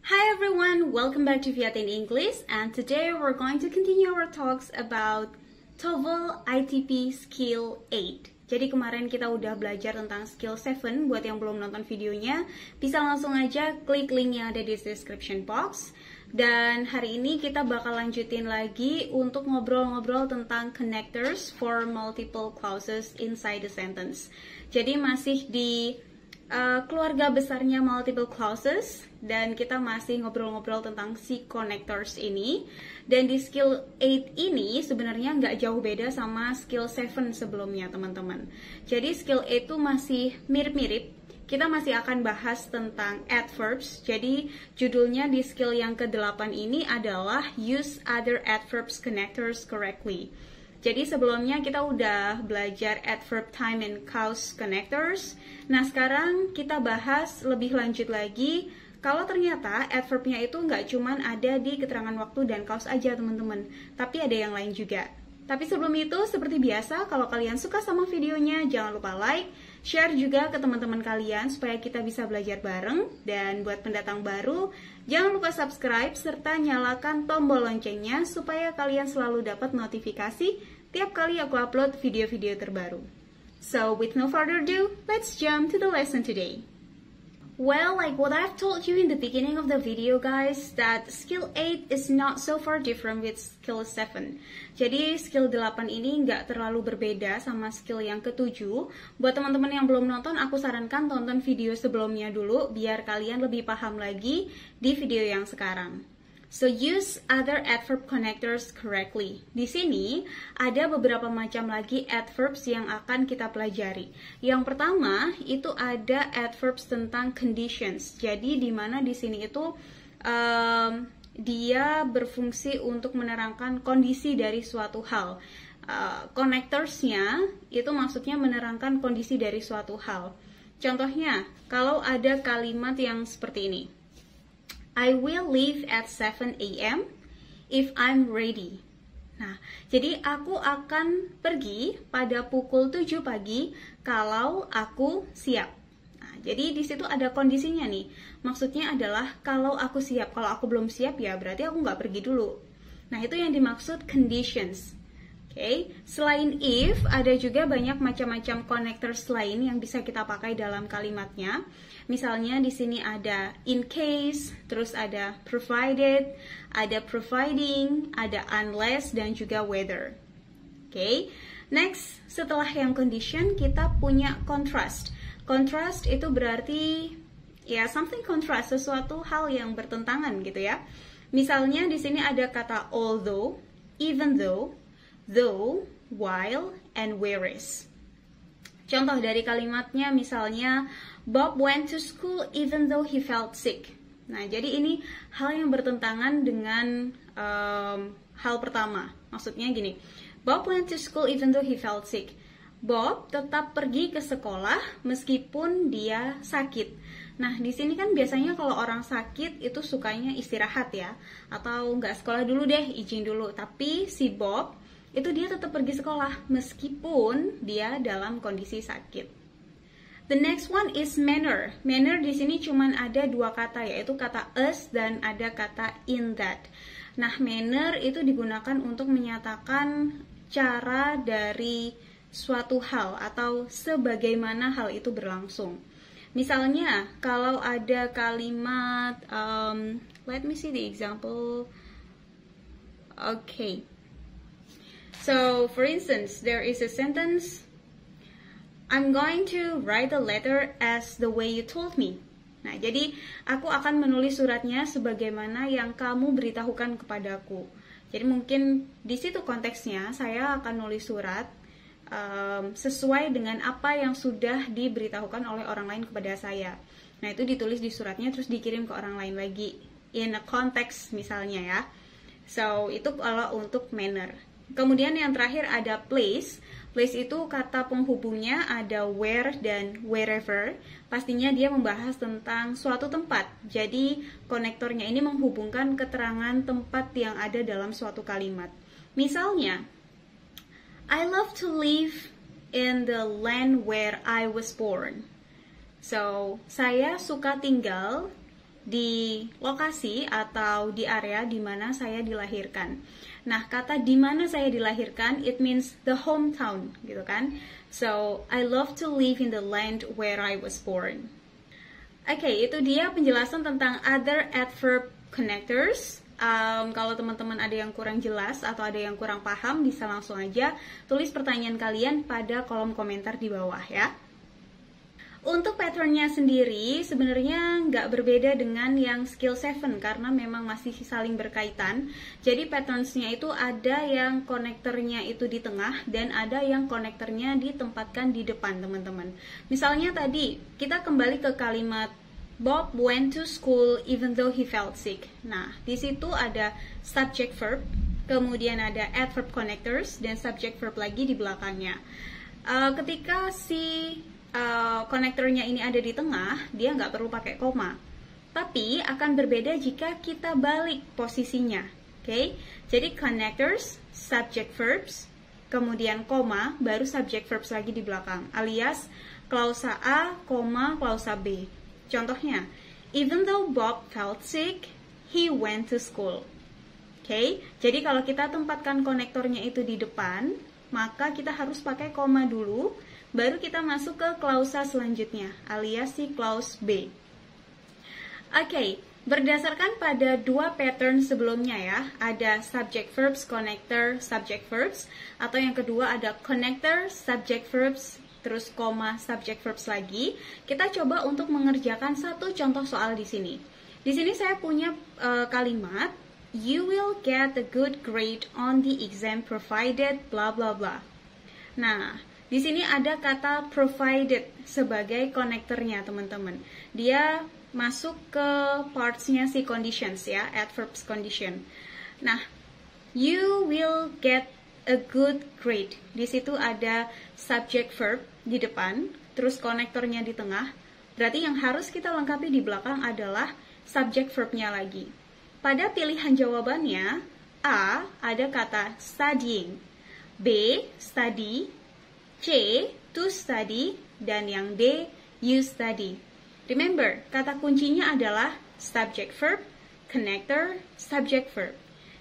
Hi everyone, welcome back to Viat in English, and today we're going to continue our talks about TOEFL ITP Skill 8. Jadi kemarin kita udah belajar tentang Skill 7. Buat yang belum nonton videonya, bisa langsung aja klik link yang ada di description box. Dan hari ini kita bakal lanjutin lagi untuk ngobrol-ngobrol tentang connectors for multiple clauses inside the sentence. Jadi masih di keluarga besarnya multiple clauses, dan kita masih ngobrol-ngobrol tentang si connectors ini. Dan di skill 8 ini sebenarnya nggak jauh beda sama skill 7 sebelumnya, teman-teman. Jadi skill 8 itu masih mirip-mirip. Kita masih akan bahas tentang adverbs. Jadi judulnya di skill yang ke-8 ini adalah Use Other Adverbs Connectors Correctly. Jadi sebelumnya kita udah belajar adverb time and cause connectors. Nah sekarang kita bahas lebih lanjut lagi. Kalau ternyata adverbnya itu nggak cuman ada di keterangan waktu dan cause aja, teman-teman, tapi ada yang lain juga. Tapi sebelum itu, seperti biasa, kalau kalian suka sama videonya, jangan lupa like, share juga ke teman-teman kalian supaya kita bisa belajar bareng. Dan buat pendatang baru, jangan lupa subscribe serta nyalakan tombol loncengnya supaya kalian selalu dapat notifikasi tiap kali aku upload video-video terbaru. So, with no further ado, let's jump to the lesson today. Well, like what I've told you in the beginning of the video, guys, that skill 8 is not so far different with skill 7. Jadi skill 8 ini nggak terlalu berbeda sama skill yang ke-7. Buat teman-teman yang belum nonton, aku sarankan tonton video sebelumnya dulu biar kalian lebih paham lagi di video yang sekarang. So use other adverb connectors correctly. Di sini ada beberapa macam lagi adverbs yang akan kita pelajari. Yang pertama itu ada adverbs tentang conditions. Jadi di mana di sini itu dia berfungsi untuk menerangkan kondisi dari suatu hal. Connectorsnya itu maksudnya menerangkan kondisi dari suatu hal. Contohnya, kalau ada kalimat yang seperti ini. I will leave at 7 a.m. if I'm ready. Nah, jadi aku akan pergi pada pukul 7 pagi kalau aku siap. Nah, jadi di situ ada kondisinya nih. Maksudnya adalah kalau aku siap. Kalau aku belum siap ya berarti aku nggak pergi dulu. Nah, itu yang dimaksud conditions. Okay. Selain if, ada juga banyak macam-macam connectors lain yang bisa kita pakai dalam kalimatnya. Misalnya di sini ada in case, terus ada provided, ada providing, ada unless, dan juga whether. Okay. Next, setelah yang condition, kita punya contrast. Contrast itu berarti ya something contrast, sesuatu hal yang bertentangan gitu ya. Misalnya di sini ada kata although, even though, while, and whereas. Contoh dari kalimatnya misalnya, Bob went to school even though he felt sick. Nah, jadi ini hal yang bertentangan dengan hal pertama. Maksudnya gini, Bob went to school even though he felt sick. Bob tetap pergi ke sekolah meskipun dia sakit. Nah, di sini kan biasanya kalau orang sakit itu sukanya istirahat ya, atau nggak sekolah dulu deh, izin dulu. Tapi si Bob itu dia tetap pergi sekolah meskipun dia dalam kondisi sakit. The next one is manner. Manner di sini cuma ada dua kata, yaitu kata us dan ada kata in that. Nah, manner itu digunakan untuk menyatakan cara dari suatu hal atau sebagaimana hal itu berlangsung. Misalnya, kalau ada kalimat, let me see the example. Okay. So, for instance, there is a sentence, I'm going to write a letter as the way you told me. Nah, jadi aku akan menulis suratnya sebagaimana yang kamu beritahukan kepadaku. Jadi mungkin di situ konteksnya saya akan nulis surat sesuai dengan apa yang sudah diberitahukan oleh orang lain kepada saya. Nah, itu ditulis di suratnya terus dikirim ke orang lain lagi. In a context misalnya ya. So, itu kalau untuk manner. Kemudian yang terakhir ada place. Place itu kata penghubungnya ada where dan wherever. Pastinya dia membahas tentang suatu tempat. Jadi konektornya ini menghubungkan keterangan tempat yang ada dalam suatu kalimat. Misalnya, I love to live in the land where I was born. So, saya suka tinggal di lokasi atau di area di mana saya dilahirkan. Nah, kata di mana saya dilahirkan, it means the hometown, gitu kan? So, I love to live in the land where I was born. Oke, itu dia penjelasan tentang other adverb connectors. Kalau teman-teman ada yang kurang jelas atau ada yang kurang paham, bisa langsung aja tulis pertanyaan kalian pada kolom komentar di bawah ya. Untuk patternnya sendiri sebenarnya nggak berbeda dengan yang skill 7 karena memang masih saling berkaitan. Jadi patternsnya itu ada yang konektornya itu di tengah dan ada yang konektornya ditempatkan di depan, teman-teman. Misalnya tadi kita kembali ke kalimat Bob went to school even though he felt sick. Nah, di situ ada subject verb, kemudian ada adverb connectors dan subject verb lagi di belakangnya. Ketika si konektornya ini ada di tengah, dia nggak perlu pakai koma. Tapi akan berbeda jika kita balik posisinya. Oke? Jadi connectors, subject verbs, kemudian koma, baru subject verbs lagi di belakang. Alias klausa A, koma, klausa B. Contohnya, even though Bob felt sick, he went to school. Oke? Jadi kalau kita tempatkan konektornya itu di depan, maka kita harus pakai koma dulu, baru kita masuk ke klausa selanjutnya, alias si clause B. Oke, berdasarkan pada dua pattern sebelumnya ya, ada subject verbs, connector, subject verbs, atau yang kedua ada connector, subject verbs, terus koma, subject verbs lagi. Kita coba untuk mengerjakan satu contoh soal di sini. Di sini saya punya kalimat, you will get a good grade on the exam provided blah blah blah. Nah, di sini ada kata provided sebagai konektornya, teman-teman. Dia masuk ke parts-nya si conditions ya, adverbs condition. Nah, you will get a good grade. Di situ ada subject verb di depan, terus konektornya di tengah. Berarti yang harus kita lengkapi di belakang adalah subject verb-nya lagi. Pada pilihan jawabannya, A ada kata studying, B study, C to study, dan yang D you study. Remember, kata kuncinya adalah subject verb, connector, subject verb.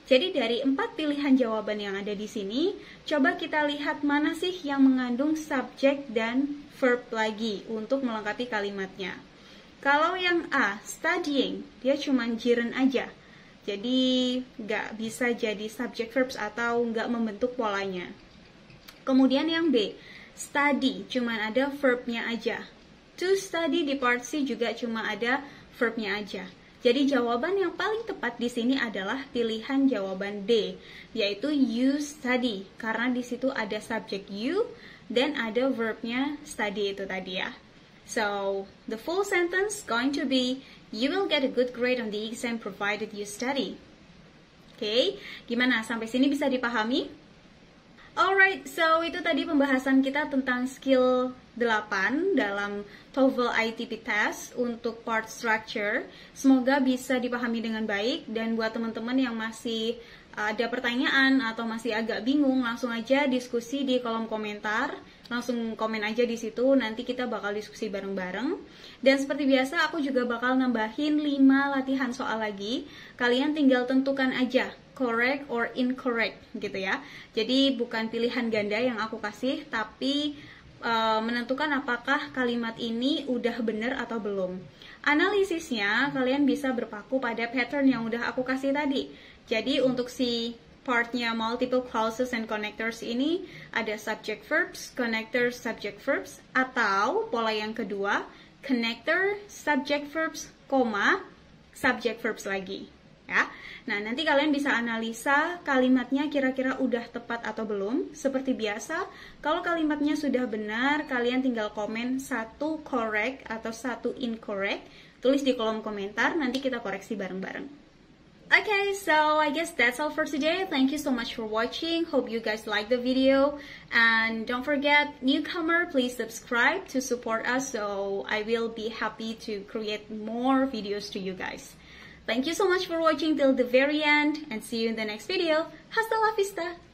Jadi dari 4 pilihan jawaban yang ada di sini, coba kita lihat mana sih yang mengandung subject dan verb lagi untuk melengkapi kalimatnya. Kalau yang A, studying, dia cuma jiren aja. Jadi nggak bisa jadi subject verbs atau nggak membentuk polanya. Kemudian yang B, study, cuma ada verbnya aja. To study di part C juga cuma ada verbnya aja. Jadi jawaban yang paling tepat di sini adalah pilihan jawaban D, yaitu you study, karena di situ ada subject you dan ada verbnya study itu tadi ya. So, the full sentence going to be, you will get a good grade on the exam provided you study. Oke, gimana? Sampai sini bisa dipahami? Alright, so itu tadi pembahasan kita tentang skill 8 dalam TOEFL ITP test untuk part structure. Semoga bisa dipahami dengan baik, dan buat teman-teman yang masih ada pertanyaan atau masih agak bingung, langsung aja diskusi di kolom komentar. Langsung komen aja di situ, nanti kita bakal diskusi bareng-bareng. Dan seperti biasa, aku juga bakal nambahin 5 latihan soal lagi. Kalian tinggal tentukan aja correct or incorrect gitu ya. Jadi bukan pilihan ganda yang aku kasih, tapi menentukan apakah kalimat ini udah benar atau belum. Analisisnya kalian bisa berpaku pada pattern yang udah aku kasih tadi. Jadi untuk si partnya multiple clauses and connectors ini ada subject verbs, connectors, subject verbs, atau pola yang kedua connector, subject verbs, koma, subject verbs lagi. Ya. Nah, nanti kalian bisa analisa kalimatnya kira-kira udah tepat atau belum. Seperti biasa, kalau kalimatnya sudah benar, kalian tinggal komen 1 correct atau 1 incorrect. Tulis di kolom komentar, nanti kita koreksi bareng-bareng. Okay, so I guess that's all for today. Thank you so much for watching. Hope you guys like the video. And don't forget, newcomer, please subscribe to support us, so I will be happy to create more videos to you guys. Thank you so much for watching till the very end, and see you in the next video. Hasta la vista!